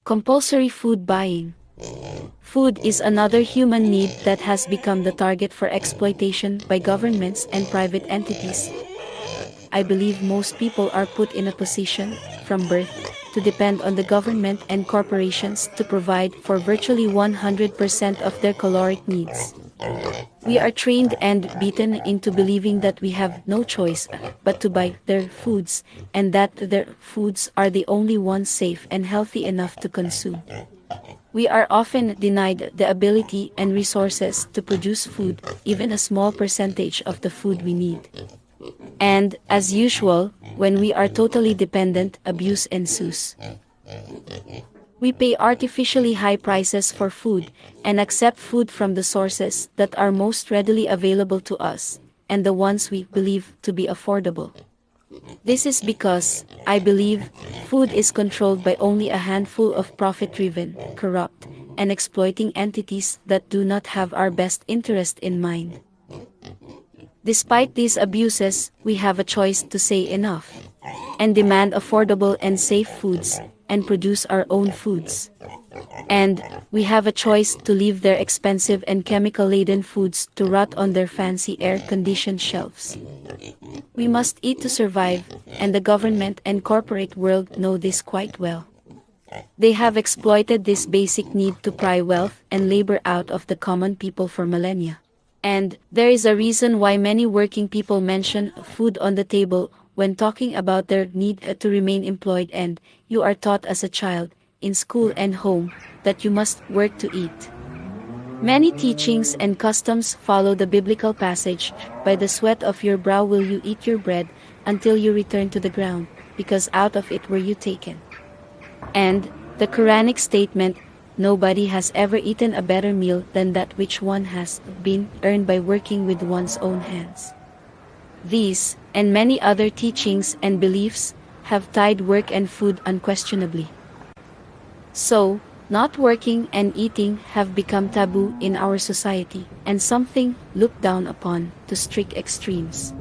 Compulsory food buying. Food is another human need that has become the target for exploitation by governments and private entities. I believe most people are put in a position, from birth, to depend on the government and corporations to provide for virtually 100% of their caloric needs. We are trained and beaten into believing that we have no choice but to buy their foods, and that their foods are the only ones safe and healthy enough to consume. We are often denied the ability and resources to produce food, even a small percentage of the food we need. And, as usual, when we are totally dependent, abuse ensues. We pay artificially high prices for food, and accept food from the sources that are most readily available to us, and the ones we believe to be affordable. This is because, I believe, food is controlled by only a handful of profit-driven, corrupt, and exploiting entities that do not have our best interest in mind. Despite these abuses, we have a choice to say enough, and demand affordable and safe foods, and produce our own foods. And we have a choice to leave their expensive and chemical-laden foods to rot on their fancy air-conditioned shelves. We must eat to survive, and the government and corporate world know this quite well. They have exploited this basic need to pry wealth and labor out of the common people for millennia. And there is a reason why many working people mention food on the table when talking about their need to remain employed, and you are taught as a child, in school and home, that you must work to eat. Many teachings and customs follow the biblical passage, "By the sweat of your brow will you eat your bread, until you return to the ground, because out of it were you taken." And the Quranic statement, "Nobody has ever eaten a better meal than that which one has been earned by working with one's own hands." These, and many other teachings and beliefs, have tied work and food unquestionably. So, not working and eating have become taboo in our society, and something looked down upon to strict extremes.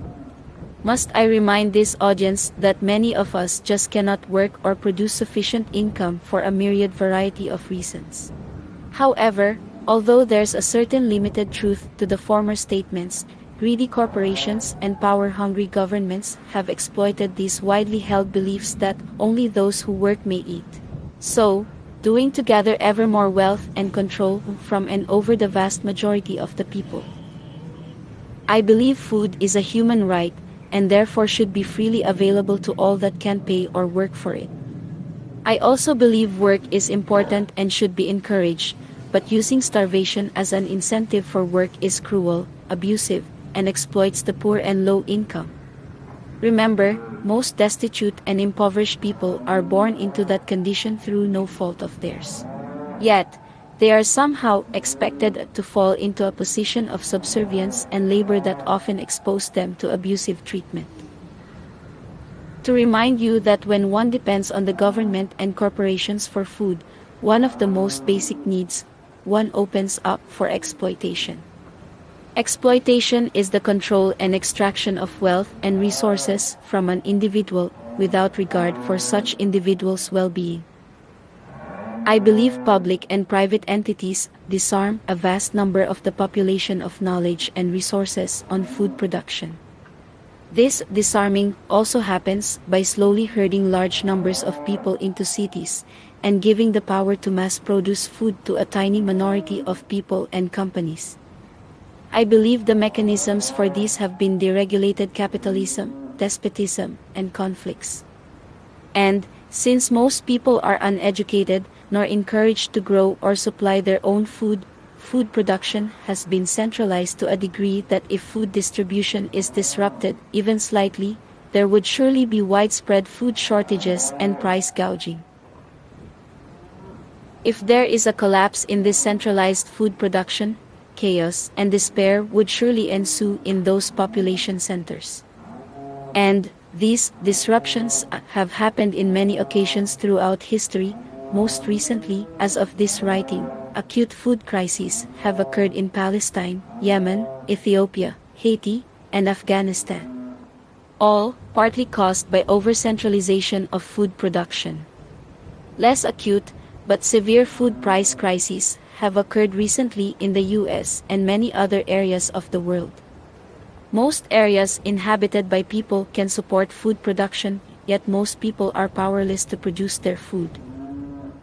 Must I remind this audience that many of us just cannot work or produce sufficient income for a myriad variety of reasons? However, although there's a certain limited truth to the former statements, greedy corporations and power-hungry governments have exploited these widely held beliefs that only those who work may eat. So, doing to gather ever more wealth and control from and over the vast majority of the people. I believe food is a human right, and therefore should be freely available to all that can pay or work for it. I also believe work is important and should be encouraged, but using starvation as an incentive for work is cruel, abusive, and exploits the poor and low income. Remember, most destitute and impoverished people are born into that condition through no fault of theirs. Yet, they are somehow expected to fall into a position of subservience and labor that often expose them to abusive treatment. To remind you that when one depends on the government and corporations for food, one of the most basic needs, one opens up for exploitation. Exploitation is the control and extraction of wealth and resources from an individual without regard for such individual's well-being. I believe public and private entities disarm a vast number of the population of knowledge and resources on food production. This disarming also happens by slowly herding large numbers of people into cities and giving the power to mass-produce food to a tiny minority of people and companies. I believe the mechanisms for this have been deregulated capitalism, despotism, and conflicts. And, since most people are uneducated, nor encouraged to grow or supply their own food, food production has been centralized to a degree that if food distribution is disrupted, even slightly, there would surely be widespread food shortages and price gouging. If there is a collapse in this centralized food production, chaos and despair would surely ensue in those population centers. And these disruptions have happened in many occasions throughout history. Most recently, as of this writing, acute food crises have occurred in Palestine, Yemen, Ethiopia, Haiti, and Afghanistan. All partly caused by over-centralization of food production. Less acute, but severe food price crises have occurred recently in the US and many other areas of the world. Most areas inhabited by people can support food production, yet most people are powerless to produce their food.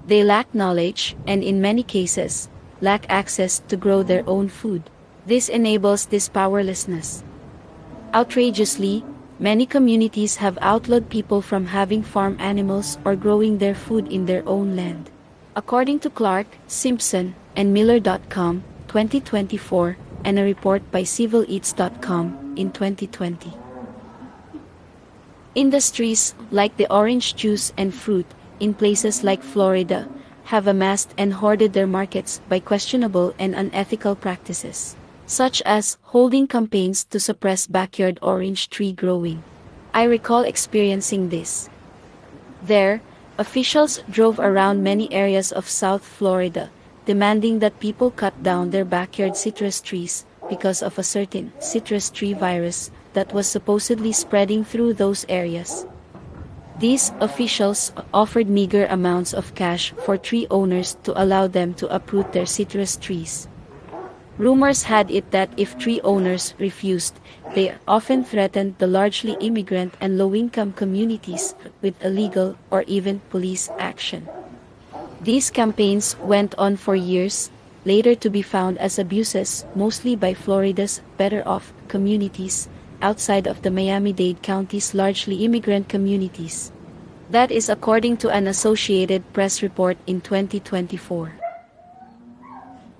They lack knowledge, and in many cases, lack access to grow their own food. This enables this powerlessness. Outrageously, many communities have outlawed people from having farm animals or growing their food in their own land. According to Clark, Simpson, and Miller.com, 2024, and a report by CivilEats.com, in 2020. Industries, like the orange juice and fruit, in places like Florida, have amassed and hoarded their markets by questionable and unethical practices, such as holding campaigns to suppress backyard orange tree growing. I recall experiencing this. There, officials drove around many areas of South Florida, demanding that people cut down their backyard citrus trees because of a certain citrus tree virus that was supposedly spreading through those areas. These officials offered meager amounts of cash for tree owners to allow them to uproot their citrus trees. Rumors had it that if tree owners refused, they often threatened the largely immigrant and low-income communities with illegal or even police action. These campaigns went on for years, later to be found as abuses mostly by Florida's better-off communities, outside of the Miami-Dade County's largely immigrant communities. That is according to an Associated Press report in 2024.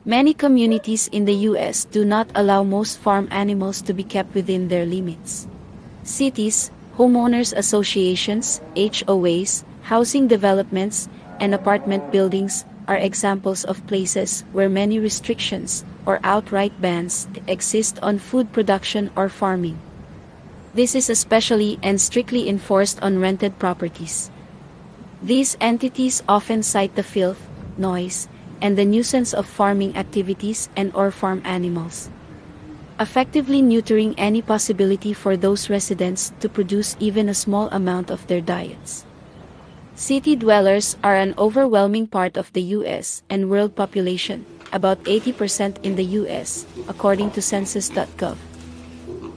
Many communities in the U.S. do not allow most farm animals to be kept within their limits. Cities, homeowners associations, HOAs, housing developments, and apartment buildings are examples of places where many restrictions or outright bans exist on food production or farming. This is especially and strictly enforced on rented properties. These entities often cite the filth, noise, and the nuisance of farming activities and/or farm animals, effectively neutering any possibility for those residents to produce even a small amount of their diets. City dwellers are an overwhelming part of the U.S. and world population, about 80% in the U.S., according to Census.gov.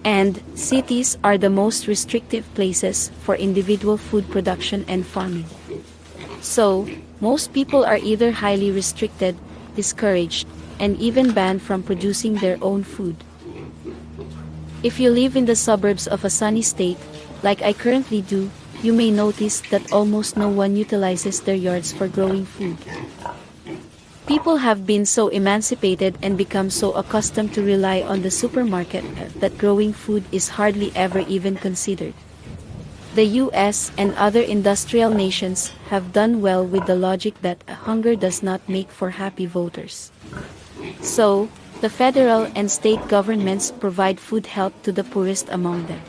And cities are the most restrictive places for individual food production and farming. So, most people are either highly restricted, discouraged, and even banned from producing their own food. If you live in the suburbs of a sunny state, like I currently do, you may notice that almost no one utilizes their yards for growing food. People have been so emancipated and become so accustomed to rely on the supermarket that growing food is hardly ever even considered. The US and other industrial nations have done well with the logic that hunger does not make for happy voters. So, the federal and state governments provide food help to the poorest among them.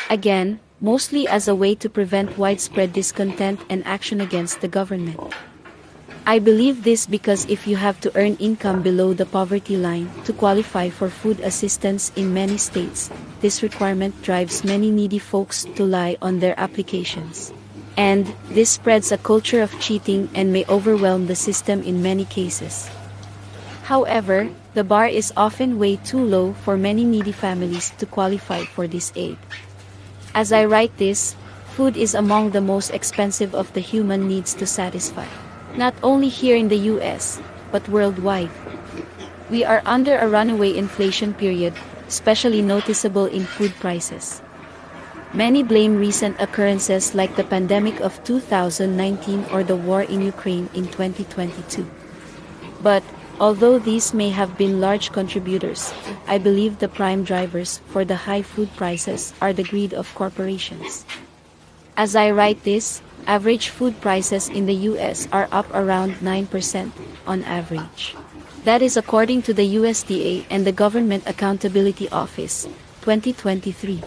Again, mostly as a way to prevent widespread discontent and action against the government. I believe this because if you have to earn income below the poverty line to qualify for food assistance in many states, this requirement drives many needy folks to lie on their applications. And this spreads a culture of cheating and may overwhelm the system in many cases. However, the bar is often way too low for many needy families to qualify for this aid. As I write this, food is among the most expensive of the human needs to satisfy. Not only here in the US, but worldwide. We are under a runaway inflation period, especially noticeable in food prices. Many blame recent occurrences like the pandemic of 2019 or the war in Ukraine in 2022. But, although these may have been large contributors, I believe the prime drivers for the high food prices are the greed of corporations. As I write this, average food prices in the US are up around 9% on average. That is according to the USDA and the Government Accountability Office, 2023.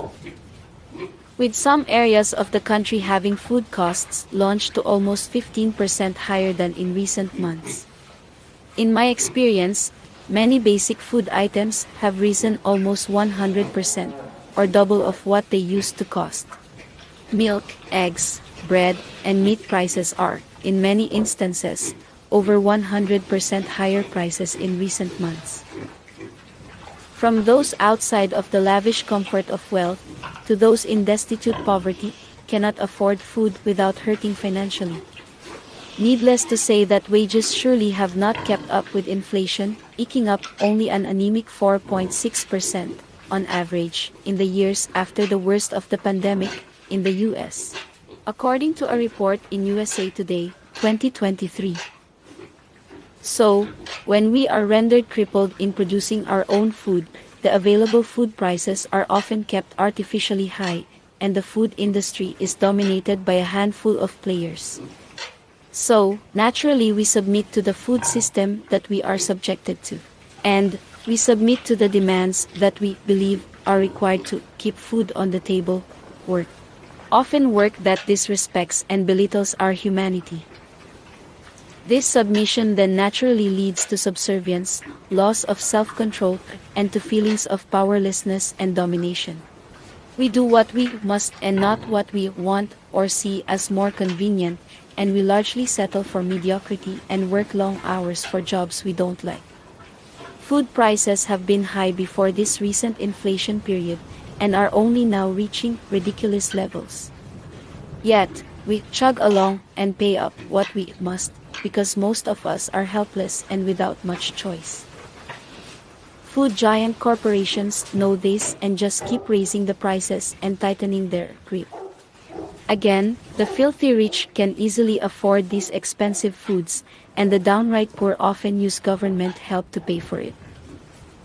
With some areas of the country having food costs launched to almost 15% higher than in recent months. In my experience, many basic food items have risen almost 100%, or double of what they used to cost. Milk, eggs, bread, and meat prices are, in many instances, over 100% higher prices in recent months. From those outside of the lavish comfort of wealth, to those in destitute poverty, cannot afford food without hurting financially. Needless to say that wages surely have not kept up with inflation, eking up only an anemic 4.6% on average in the years after the worst of the pandemic in the US. According to a report in USA Today, 2023. So, when we are rendered crippled in producing our own food, the available food prices are often kept artificially high, and the food industry is dominated by a handful of players. So, naturally we submit to the food system that we are subjected to. And we submit to the demands that we believe are required to keep food on the table, work. Often work that disrespects and belittles our humanity. This submission then naturally leads to subservience, loss of self-control, and to feelings of powerlessness and domination. We do what we must and not what we want or see as more convenient, and we largely settle for mediocrity and work long hours for jobs we don't like. Food prices have been high before this recent inflation period, and are only now reaching ridiculous levels. Yet, we chug along and pay up what we must, because most of us are helpless and without much choice. Food giant corporations know this and just keep raising the prices and tightening their grip. Again, the filthy rich can easily afford these expensive foods, and the downright poor often use government help to pay for it.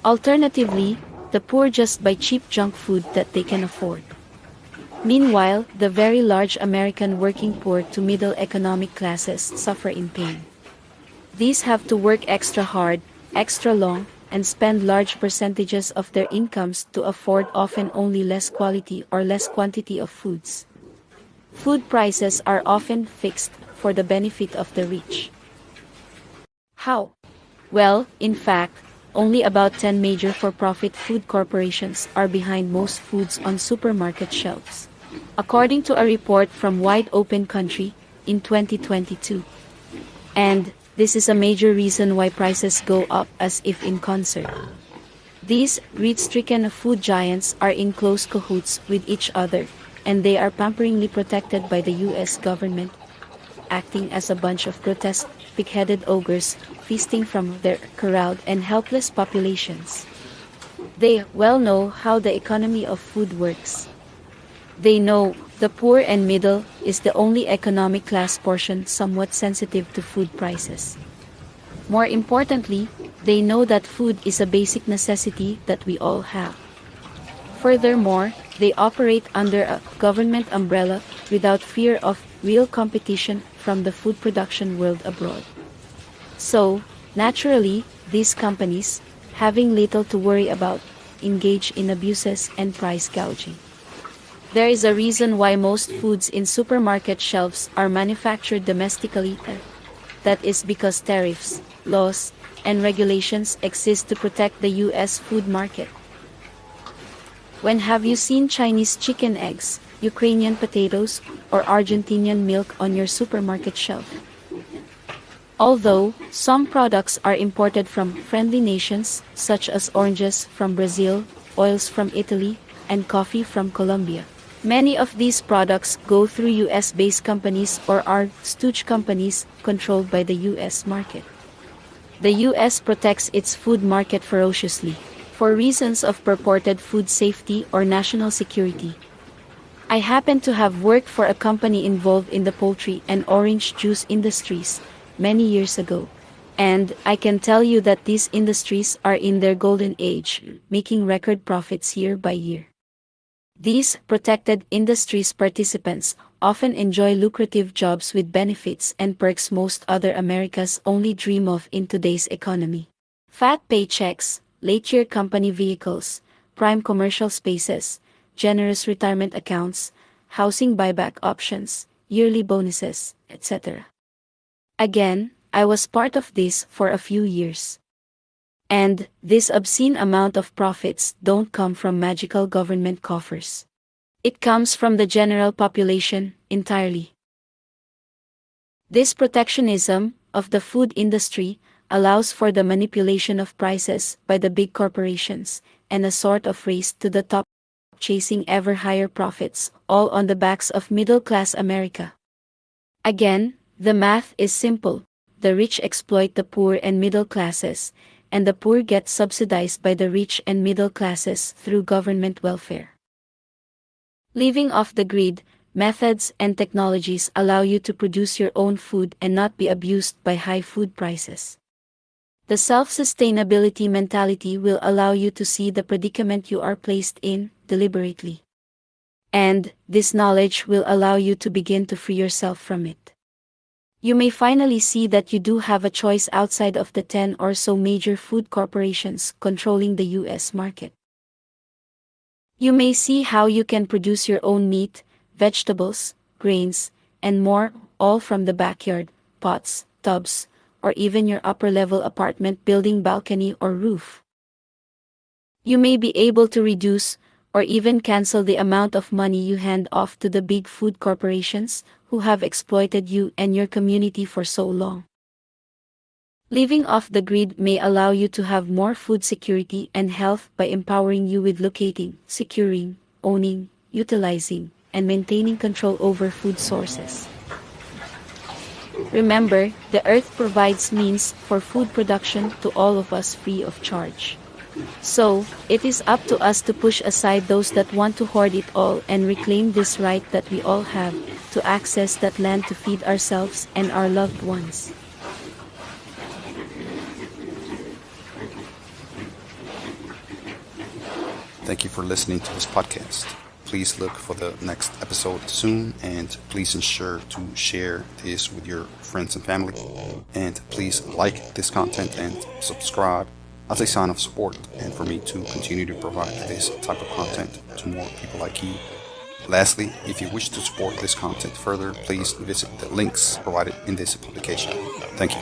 Alternatively, the poor just buy cheap junk food that they can afford. Meanwhile, the very large American working poor to middle economic classes suffer in pain. These have to work extra hard, extra long, and spend large percentages of their incomes to afford often only less quality or less quantity of foods. Food prices are often fixed for the benefit of the rich. How? Well, in fact, only about 10 major for-profit food corporations are behind most foods on supermarket shelves, according to a report from Wide Open Country in 2022. And this is a major reason why prices go up as if in concert. These greed-stricken food giants are in close cahoots with each other, and they are pamperingly protected by the US government, acting as a bunch of grotesque, pig-headed ogres feasting from their corralled and helpless populations. They well know how the economy of food works. They know the poor and middle is the only economic class portion somewhat sensitive to food prices. More importantly, they know that food is a basic necessity that we all have. Furthermore, they operate under a government umbrella without fear of real competition from the food production world abroad. So, naturally, these companies, having little to worry about, engage in abuses and price gouging. There is a reason why most foods in supermarket shelves are manufactured domestically. That is because tariffs, laws, and regulations exist to protect the US food market. When have you seen Chinese chicken eggs, Ukrainian potatoes, or Argentinian milk on your supermarket shelf? Although some products are imported from friendly nations, such as oranges from Brazil, oils from Italy, and coffee from Colombia, many of these products go through US-based companies or are stooge companies controlled by the US market. The US protects its food market ferociously, for reasons of purported food safety or national security. I happen to have worked for a company involved in the poultry and orange juice industries many years ago, and I can tell you that these industries are in their golden age, making record profits year by year. These protected industries participants often enjoy lucrative jobs with benefits and perks most other Americans only dream of in today's economy. Fat paychecks, late-year company vehicles, prime commercial spaces, generous retirement accounts, housing buyback options, yearly bonuses, etc. Again, I was part of this for a few years. And this obscene amount of profits don't come from magical government coffers. It comes from the general population entirely. This protectionism of the food industry allows for the manipulation of prices by the big corporations and a sort of race to the top, chasing ever higher profits, all on the backs of middle-class America. Again, the math is simple. The rich exploit the poor and middle classes, and the poor get subsidized by the rich and middle classes through government welfare. Living off the grid, methods and technologies allow you to produce your own food and not be abused by high food prices. The self-sustainability mentality will allow you to see the predicament you are placed in, deliberately. And, this knowledge will allow you to begin to free yourself from it. You may finally see that you do have a choice outside of the 10 or so major food corporations controlling the US market. You may see how you can produce your own meat, vegetables, grains, and more, all from the backyard, pots, tubs, or even your upper-level apartment building balcony or roof. You may be able to reduce, or even cancel the amount of money you hand off to the big food corporations, who have exploited you and your community for so long. Living off the grid may allow you to have more food security and health by empowering you with locating, securing, owning, utilizing, and maintaining control over food sources. Remember, the earth provides means for food production to all of us free of charge. So, it is up to us to push aside those that want to hoard it all and reclaim this right that we all have, to access that land to feed ourselves and our loved ones. Thank you for listening to this podcast. Please look for the next episode soon, and please ensure to share this with your friends and family. And please like this content and subscribe as a sign of support and for me to continue to provide this type of content to more people like you. Lastly, if you wish to support this content further, please visit the links provided in this publication. Thank you.